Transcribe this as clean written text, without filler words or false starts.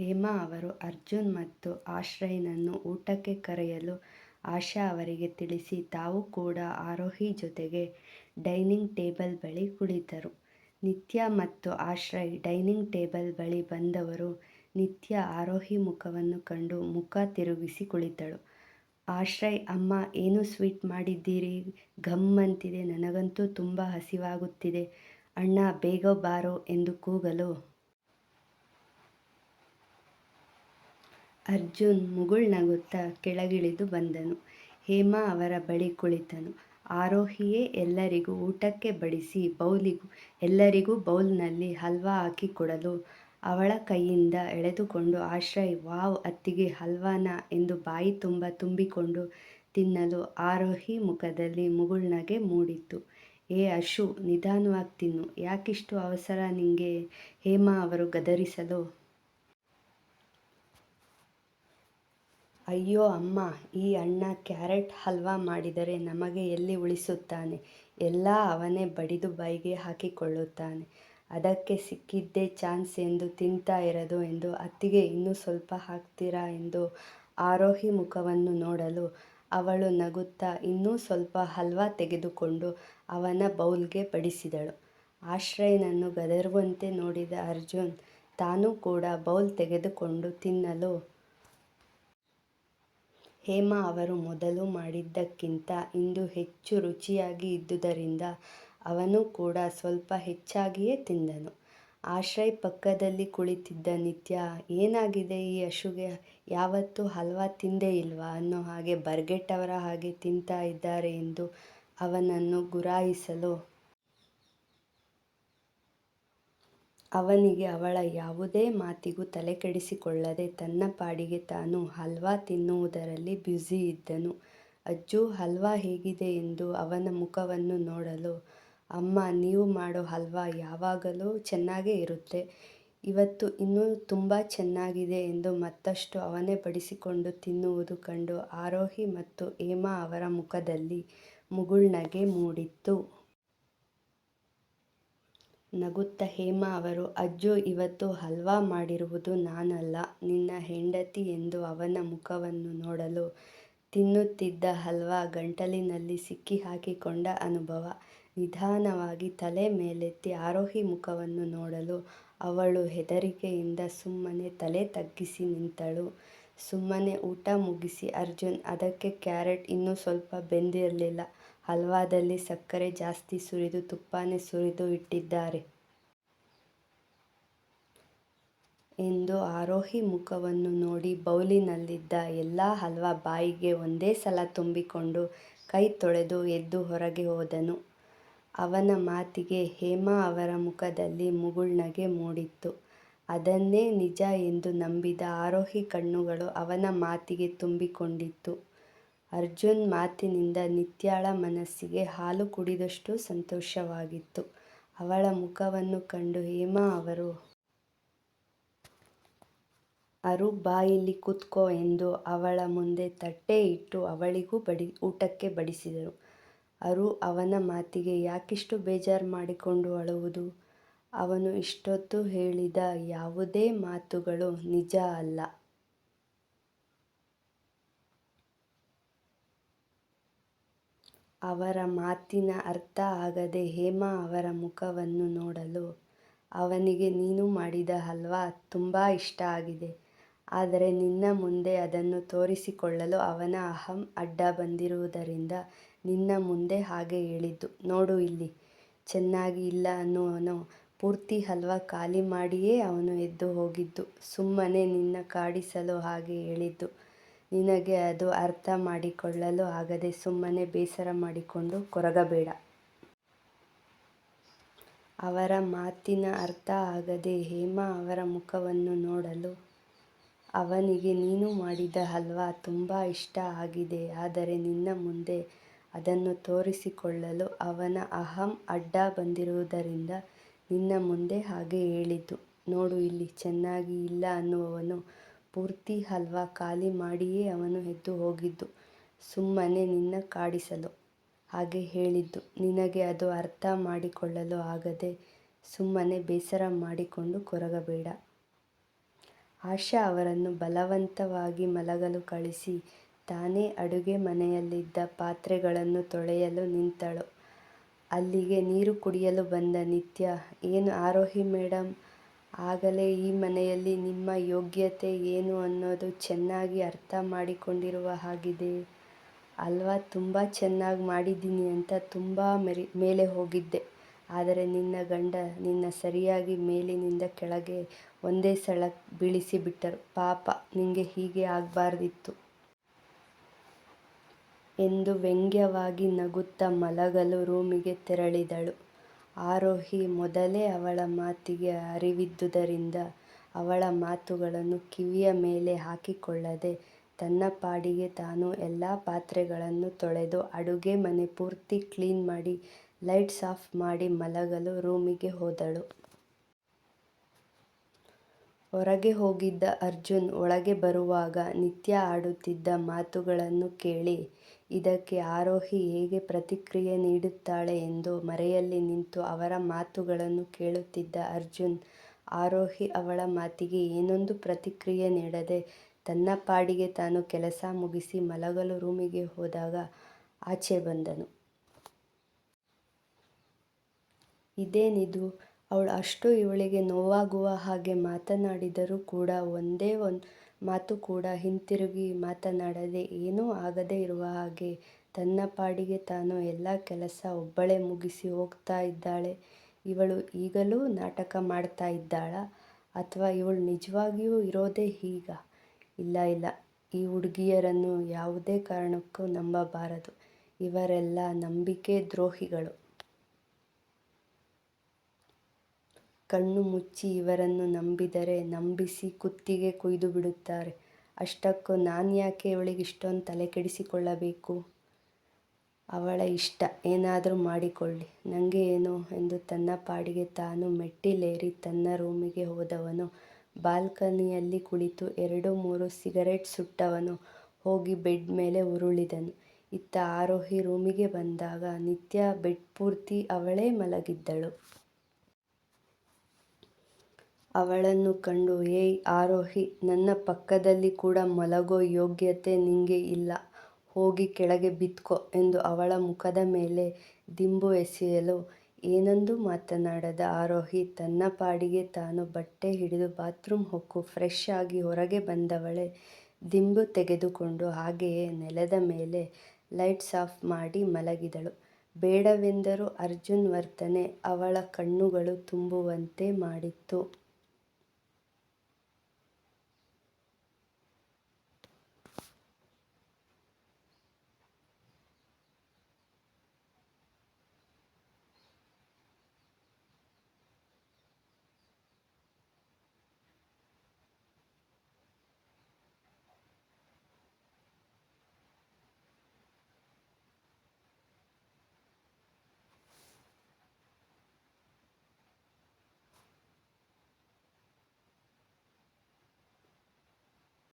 ಹೇಮಾ ಅವರು ಅರ್ಜುನ್ ಮತ್ತು ಆಶ್ರಯ್‌ನನ್ನು ಊಟಕ್ಕೆ ಕರೆಯಲು ಆಶಾ ಅವರಿಗೆ ತಿಳಿಸಿ ತಾವು ಕೂಡ ಆರೋಹಿ ಜೊತೆಗೆ ಡೈನಿಂಗ್ ಟೇಬಲ್ ಬಳಿ ಕುಳಿತರು. ನಿತ್ಯ ಮತ್ತು ಆಶ್ರಯ್ ಡೈನಿಂಗ್ ಟೇಬಲ್ ಬಳಿ ಬಂದವರು. ನಿತ್ಯ ಆರೋಹಿ ಮುಖವನ್ನು ಕಂಡು ಮುಖ ತಿರುಗಿಸಿ ಕುಳಿತಳು. ಆಶ್ರಯ್, ಅಮ್ಮ ಏನು ಸ್ವೀಟ್ ಮಾಡಿದ್ದೀರಿ? ಘಮ್ ಅಂತಿದೆ. ನನಗಂತೂ ತುಂಬ ಹಸಿವಾಗುತ್ತಿದೆ. ಅಣ್ಣ ಬೇಗ ಬಾರೋ ಎಂದು ಕೂಗಲು ಅರ್ಜುನ್ ಮುಗುಳ್ನಗುತ್ತಾ ಕೆಳಗಿಳಿದು ಬಂದನು. ಹೇಮಾ ಅವರ ಬಳಿ ಕುಳಿತನು. ಆರೋಹಿಯೇ ಎಲ್ಲರಿಗೂ ಊಟಕ್ಕೆ ಬಡಿಸಿ ಎಲ್ಲರಿಗೂ ಬೌಲ್ನಲ್ಲಿ ಹಲ್ವಾ ಹಾಕಿಕೊಡಲು ಅವಳ ಕೈಯಿಂದ ಎಳೆದುಕೊಂಡು ಆಶ್ರಯ್, ವಾವ್ ಅತ್ತಿಗೆ, ಹಲ್ವಾನಾ ಎಂದು ಬಾಯಿ ತುಂಬ ತುಂಬಿಕೊಂಡು ತಿನ್ನಲು ಆರೋಹಿ ಮುಖದಲ್ಲಿ ಮುಗುಳ್ನಗೆ ಮೂಡಿತ್ತು. ಏ ಅಶು, ನಿಧಾನವಾಗಿ ತಿನ್ನು. ಯಾಕಿಷ್ಟು ಅವಸರ ನಿಂಗೆ? ಹೇಮಾ ಅವರು ಗದರಿಸಲು ಅಯ್ಯೋ ಅಮ್ಮ, ಈ ಅಣ್ಣ ಕ್ಯಾರೆಟ್ ಹಲ್ವಾ ಮಾಡಿದರೆ ನಮಗೆ ಎಲ್ಲಿ ಉಳಿಸುತ್ತಾನೆ? ಎಲ್ಲ ಅವನೇ ಬಡಿದು ಬಾಯಿಗೆ ಹಾಕಿಕೊಳ್ಳುತ್ತಾನೆ. ಅದಕ್ಕೆ ಸಿಕ್ಕಿದ್ದೇ ಚಾನ್ಸ್ ಎಂದು ತಿಂತಾ ಇರೋದು ಎಂದು ಅತ್ತಿಗೆ ಇನ್ನೂ ಸ್ವಲ್ಪ ಹಾಕ್ತೀರಾ ಎಂದು ಆರೋಹಿ ಮುಖವನ್ನು ನೋಡಲು ಅವಳು ನಗುತ್ತಾ ಇನ್ನೂ ಸ್ವಲ್ಪ ಹಲ್ವಾ ತೆಗೆದುಕೊಂಡು ಅವನ ಬೌಲ್ಗೆ ಬಡಿಸಿದಳು. ಆಶ್ರಯ್‌ನನ್ನು ಗದರುವಂತೆ ನೋಡಿದ ಅರ್ಜುನ್ ತಾನೂ ಕೂಡ ಬೌಲ್ ತೆಗೆದುಕೊಂಡು ತಿನ್ನಲು ಹೇಮಾ ಅವರು ಮೊದಲು ಮಾಡಿದ್ದಕ್ಕಿಂತ ಇಂದು ಹೆಚ್ಚು ರುಚಿಯಾಗಿ ಇದ್ದುದರಿಂದ ಅವನು ಕೂಡ ಸ್ವಲ್ಪ ಹೆಚ್ಚಾಗಿಯೇ ತಿಂದನು. ಆಶ್ರಯ್ ಪಕ್ಕದಲ್ಲಿ ಕುಳಿತಿದ್ದ ನಿತ್ಯ, ಏನಾಗಿದೆ ಈ ಅಶುಗೆ? ಯಾವತ್ತೂ ಹಲ್ವಾ ತಿಂದೇ ಇಲ್ವಾ ಅನ್ನೋ ಹಾಗೆ ಬರ್ಗೆಟ್ಟವರ ಹಾಗೆ ತಿಂತಾ ಇದ್ದಾರೆ ಎಂದು ಅವನನ್ನು ಗುರಾಯಿಸಲು ಅವನಿಗೆ ಅವಳ ಯಾವುದೇ ಮಾತಿಗೂ ತಲೆಕೆಡಿಸಿಕೊಳ್ಳದೆ ತನ್ನ ಪಾಡಿಗೆ ತಾನು ಹಲ್ವಾ ತಿನ್ನುವುದರಲ್ಲಿ ಬ್ಯುಸಿ ಇದ್ದನು. ಅಜ್ಜು, ಹಲ್ವಾ ಹೇಗಿದೆ ಎಂದು ಅವನ ಮುಖವನ್ನು ನೋಡಲು ಅಮ್ಮ, ನೀವು ಮಾಡೋ ಹಲ್ವಾ ಯಾವಾಗಲೂ ಚೆನ್ನಾಗೇ ಇರುತ್ತೆ. ಇವತ್ತು ಇನ್ನೂ ತುಂಬ ಚೆನ್ನಾಗಿದೆ ಎಂದು ಮತ್ತಷ್ಟು ಅವನೇ ಬಡಿಸಿಕೊಂಡು ತಿನ್ನುವುದು ಕಂಡು ಆರೋಹಿ ಮತ್ತು ಹೇಮಾ ಅವರ ಮುಖದಲ್ಲಿ ಮುಗುಳ್ನಗೆ ಮೂಡಿತ್ತು. ನಗುತ್ತಾ ಹೇಮಾ ಅವರು, ಅಜ್ಜು, ಇವತ್ತು ಹಲ್ವಾ ಮಾಡಿರುವುದು ನಾನಲ್ಲ, ನಿನ್ನ ಹೆಂಡತಿ ಎಂದು ಅವನ ಮುಖವನ್ನು ನೋಡಲು ತಿನ್ನುತ್ತಿದ್ದ ಹಲ್ವಾ ಗಂಟಲಿನಲ್ಲಿ ಸಿಕ್ಕಿಹಾಕಿಕೊಂಡ ಅನುಭವ. ನಿಧಾನವಾಗಿ ತಲೆ ಮೇಲೆತ್ತಿ ಆರೋಹಿ ಮುಖವನ್ನು ನೋಡಲು ಅವಳು ಹೆದರಿಕೆಯಿಂದ ಸುಮ್ಮನೆ ತಲೆ ತಗ್ಗಿಸಿ ನಿಂತಳು. ಸುಮ್ಮನೆ ಊಟ ಮುಗಿಸಿ ಅರ್ಜುನ್, ಅದಕ್ಕೆ ಕ್ಯಾರೆಟ್ ಇನ್ನೂ ಸ್ವಲ್ಪ ಬೆಂದಿರಲಿಲ್ಲ. ಹಲ್ವಾದಲ್ಲಿ ಸಕ್ಕರೆ ಜಾಸ್ತಿ ಸುರಿದು ತುಪ್ಪನೇ ಸುರಿದು ಇಟ್ಟಿದ್ದಾರೆ ಎಂದು ಆರೋಹಿ ಮುಖವನ್ನು ನೋಡಿ ಬೌಲಿನಲ್ಲಿದ್ದ ಎಲ್ಲ ಹಲ್ವಾ ಬಾಯಿಗೆ ಒಂದೇ ಸಲ ತುಂಬಿಕೊಂಡು ಕೈ ತೊಳೆದು ಎದ್ದು ಹೊರಗೆ ಹೋದನು. ಅವನ ಮಾತಿಗೆ ಹೇಮಾ ಅವರ ಮುಖದಲ್ಲಿ ಮುಗುಳ್ನಗೆ ಮೂಡಿತ್ತು. ಅದನ್ನೇ ನಿಜ ಎಂದು ನಂಬಿದ ಆರೋಹಿ ಕಣ್ಣುಗಳು ಅವನ ಮಾತಿಗೆ ತುಂಬಿಕೊಂಡಿತ್ತು. ಅರ್ಜುನ್ ಮಾತಿನಿಂದ ನಿತ್ಯಾಳ ಮನಸ್ಸಿಗೆ ಹಾಲು ಕುಡಿದಷ್ಟು ಸಂತೋಷವಾಗಿತ್ತು. ಅವಳ ಮುಖವನ್ನು ಕಂಡು ಹೇಮಾ ಅವರು ಅರು, ಬಾ ಇಲ್ಲಿ ಕೂತ್ಕೋ ಎಂದು ಅವಳ ಮುಂದೆ ತಟ್ಟೆ ಇಟ್ಟು ಅವಳಿಗೂ ಊಟಕ್ಕೆ ಬಡಿಸಿದರು. ಅರು ಅವನ ಮಾತಿಗೆ ಯಾಕಿಷ್ಟು ಬೇಜಾರು ಮಾಡಿಕೊಂಡು ಅಳುವುದು? ಅವನು ಇಷ್ಟೊತ್ತು ಹೇಳಿದ ಯಾವುದೇ ಮಾತುಗಳು ನಿಜ ಅಲ್ಲ. ಅವರ ಮಾತಿನ ಅರ್ಥ ಆಗದೆ ಹೇಮಾ ಅವರ ಮುಖವನ್ನು ನೋಡಲು ಅವನಿಗೆ ನೀನು ಮಾಡಿದ ಹಲ್ವಾ ತುಂಬ ಇಷ್ಟ ಆಗಿದೆ. ಆದರೆ ನಿನ್ನ ಮುಂದೆ ಅದನ್ನು ತೋರಿಸಿಕೊಳ್ಳಲು ಅವನ ಅಹಂ ಅಡ್ಡ ಬಂದಿರುವುದರಿಂದ ನಿನ್ನ ಮುಂದೆ ಹಾಗೆ ಹೇಳಿದ್ದು. ನೋಡು ಇಲ್ಲಿ, ಚೆನ್ನಾಗಿ ಇಲ್ಲ ಅನ್ನುವನು ಪೂರ್ತಿ ಹಲ್ವಾ ಖಾಲಿ ಮಾಡಿಯೇ ಅವನು ಎದ್ದು ಹೋಗಿದ್ದು. ಸುಮ್ಮನೆ ನಿನ್ನ ಕಾಡಿಸಲು ಹಾಗೆ ಹೇಳಿದ್ದು. ನಿನಗೆ ಅದು ಅರ್ಥ ಮಾಡಿಕೊಳ್ಳಲು ಆಗದೆ ಸುಮ್ಮನೆ ಬೇಸರ ಮಾಡಿಕೊಂಡು ಕೊರಗಬೇಡ. ಅವರ ಮಾತಿನ ಅರ್ಥ ಆಗದೆ ಹೇಮಾ ಅವರ ಮುಖವನ್ನು ನೋಡಲು ಅವನಿಗೆ ನೀನು ಮಾಡಿದ ಹಲ್ವಾ ತುಂಬ ಇಷ್ಟ ಆಗಿದೆ. ಆದರೆ ನಿನ್ನ ಮುಂದೆ ಅದನ್ನು ತೋರಿಸಿಕೊಳ್ಳಲು ಅವನ ಅಹಂ ಅಡ್ಡ ಬಂದಿರುವುದರಿಂದ ನಿನ್ನ ಮುಂದೆ ಹಾಗೆ ಹೇಳಿದ್ದು. ನೋಡು ಇಲ್ಲಿ, ಚೆನ್ನಾಗಿ ಇಲ್ಲ ಅನ್ನುವನು ಪೂರ್ತಿ ಹಲ್ವಾ ಖಾಲಿ ಮಾಡಿಯೇ ಅವನು ಎದ್ದು ಹೋಗಿದ್ದು. ಸುಮ್ಮನೆ ನಿನ್ನ ಕಾಡಿಸಲು ಹಾಗೆ ಹೇಳಿದ್ದು. ನಿನಗೆ ಅದು ಅರ್ಥ ಮಾಡಿಕೊಳ್ಳಲು ಆಗದೆ ಸುಮ್ಮನೆ ಬೇಸರ ಮಾಡಿಕೊಂಡು ಕೊರಗಬೇಡ. ಆಶಾ ಅವರನ್ನು ಬಲವಂತವಾಗಿ ಮಲಗಲು ಕಳಿಸಿ ತಾನೇ ಅಡುಗೆ ಮನೆಯಲ್ಲಿದ್ದ ಪಾತ್ರೆಗಳನ್ನು ತೊಳೆಯಲು ನಿಂತಳು. ಅಲ್ಲಿಗೆ ನೀರು ಕುಡಿಯಲು ಬಂದ ನಿತ್ಯ, ಏನು ಆರೋಹಿ ಮೇಡಮ್, ಆಗಲೇ ಈ ಮನೆಯಲ್ಲಿ ನಿಮ್ಮ ಯೋಗ್ಯತೆ ಏನು ಅನ್ನೋದು ಚೆನ್ನಾಗಿ ಅರ್ಥ ಮಾಡಿಕೊಂಡಿರುವ ಹಾಗಿದೆ ಅಲ್ವಾ? ತುಂಬ ಚೆನ್ನಾಗಿ ಮಾಡಿದ್ದೀನಿ ಅಂತ ತುಂಬ ಮೇಲೆ ಹೋಗಿದ್ದೆ. ಆದರೆ ನಿನ್ನ ಗಂಡ ನಿನ್ನ ಸರಿಯಾಗಿ ಮೇಲಿನಿಂದ ಕೆಳಗೆ ಒಂದೇ ಸಲ ಬೀಳಿಸಿಬಿಟ್ಟರು. ಪಾಪ, ನಿಂಗೆ ಹೀಗೆ ಆಗಬಾರ್ದಿತ್ತು ಎಂದು ವ್ಯಂಗ್ಯವಾಗಿ ನಗುತ್ತಾ ಮಲಗಲು ರೂಮಿಗೆ ತೆರಳಿದಳು. ಆರೋಹಿ ಮೊದಲೇ ಅವಳ ಮಾತಿಗೆ ಅರಿವಿದ್ದುದರಿಂದ ಅವಳ ಮಾತುಗಳನ್ನು ಕಿವಿಯ ಮೇಲೆ ಹಾಕಿಕೊಳ್ಳದೆ ತನ್ನ ಪಾಡಿಗೆ ತಾನು ಎಲ್ಲ ಪಾತ್ರೆಗಳನ್ನು ತೊಳೆದು ಅಡುಗೆ ಮನೆ ಪೂರ್ತಿ ಕ್ಲೀನ್ ಮಾಡಿ ಲೈಟ್ಸ್ ಆಫ್ ಮಾಡಿ ಮಲಗಲು ರೂಮಿಗೆ ಹೋದಳು. ಹೊರಗೆ ಹೋಗಿದ್ದ ಅರ್ಜುನ್ ಒಳಗೆ ಬರುವಾಗ ನಿತ್ಯ ಆಡುತ್ತಿದ್ದ ಮಾತುಗಳನ್ನು ಕೇಳಿ ಇದಕ್ಕೆ ಆರೋಹಿ ಹೇಗೆ ಪ್ರತಿಕ್ರಿಯೆ ನೀಡುತ್ತಾಳೆ ಎಂದು ಮರೆಯಲ್ಲಿ ನಿಂತು ಅವರ ಮಾತುಗಳನ್ನು ಕೇಳುತ್ತಿದ್ದ ಅರ್ಜುನ್ ಆರೋಹಿ ಅವಳ ಮಾತಿಗೆ ಏನೊಂದು ಪ್ರತಿಕ್ರಿಯೆ ನೀಡದೆ ತನ್ನ ಪಾಡಿಗೆ ತಾನು ಕೆಲಸ ಮುಗಿಸಿ ಮಲಗಲು ರೂಮಿಗೆ ಹೋದಾಗ ಆಚೆ ಬಂದನು. ಇದೇನಿದು, ಅವಳು ಅಷ್ಟು ಇವಳಿಗೆ ನೋವಾಗುವ ಹಾಗೆ ಮಾತನಾಡಿದರೂ ಕೂಡ ಒಂದೇ ಒಂದು ಮಾತು ಕೂಡ ಹಿಂತಿರುಗಿ ಮಾತನಾಡದೆ ಏನೂ ಆಗದೇ ಇರುವ ಹಾಗೆ ತನ್ನ ಪಾಡಿಗೆ ತಾನು ಎಲ್ಲ ಕೆಲಸ ಒಬ್ಬಳೇ ಮುಗಿಸಿ ಹೋಗ್ತಾ ಇದ್ದಾಳೆ. ಇವಳು ಈಗಲೂ ನಾಟಕ ಮಾಡ್ತಾ ಇದ್ದಾಳಾ ಅಥವಾ ಇವಳು ನಿಜವಾಗಿಯೂ ಇರೋದೇ ಹೀಗ? ಇಲ್ಲ ಇಲ್ಲ, ಈ ಹುಡುಗಿಯರನ್ನು ಯಾವುದೇ ಕಾರಣಕ್ಕೂ ನಂಬಬಾರದು. ಇವರೆಲ್ಲ ನಂಬಿಕೆ ದ್ರೋಹಿಗಳು. ಕಣ್ಣು ಮುಚ್ಚಿ ಇವರನ್ನು ನಂಬಿದರೆ ನಂಬಿಸಿ ಕುತ್ತಿಗೆ ಕೊಯ್ದು ಬಿಡುತ್ತಾರೆ. ಅಷ್ಟಕ್ಕೂ ನಾನ್ಯಾಕೆ ಇವಳಿಗೆ ಇಷ್ಟೊಂದು ತಲೆ ಕೆಡಿಸಿಕೊಳ್ಳಬೇಕು? ಅವಳ ಇಷ್ಟ, ಏನಾದರೂ ಮಾಡಿಕೊಳ್ಳಿ, ನನಗೆ ಏನು ಎಂದು ತನ್ನ ಪಾಡಿಗೆ ತಾನು ಮೆಟ್ಟಿಲೇರಿ ತನ್ನ ರೂಮಿಗೆ ಹೋದವನು ಬಾಲ್ಕನಿಯಲ್ಲಿ ಕುಳಿತು 2-3 ಸಿಗರೇಟ್ ಸುಟ್ಟವನು ಹೋಗಿ ಬೆಡ್ ಮೇಲೆ ಉರುಳಿದನು. ಇತ್ತ ಆರೋಹಿ ರೂಮಿಗೆ ಬಂದಾಗ ನಿತ್ಯ ಬೆಡ್ ಪೂರ್ತಿ ಅವಳೇ ಮಲಗಿದ್ದಳು. ಅವಳನ್ನು ಕಂಡು, ಏಯ್ ಆರೋಹಿ, ನನ್ನ ಪಕ್ಕದಲ್ಲಿ ಕೂಡ ಮಲಗೋ ಯೋಗ್ಯತೆ ನಿಂಗೆ ಇಲ್ಲ, ಹೋಗಿ ಕೆಳಗೆ ಬಿದ್ಕೋ ಎಂದು ಅವಳ ಮುಖದ ಮೇಲೆ ದಿಂಬು ಎಸೆಯಲು ಏನೊಂದು ಮಾತನಾಡದ ಆರೋಹಿ ತನ್ನ ಪಾಡಿಗೆ ತಾನು ಬಟ್ಟೆ ಹಿಡಿದು ಬಾತ್ರೂಮ್ ಹೊಕ್ಕು ಫ್ರೆಶ್ ಆಗಿ ಹೊರಗೆ ಬಂದವಳೆ ದಿಂಬು ತೆಗೆದುಕೊಂಡು ಹಾಗೆಯೇ ನೆಲದ ಮೇಲೆ ಲೈಟ್ಸ್ ಆಫ್ ಮಾಡಿ ಮಲಗಿದಳು. ಬೇಡವೆಂದರೂ ಅರ್ಜುನ್ ವರ್ತನೆ ಅವಳ ಕಣ್ಣುಗಳು ತುಂಬುವಂತೆ ಮಾಡಿತ್ತು.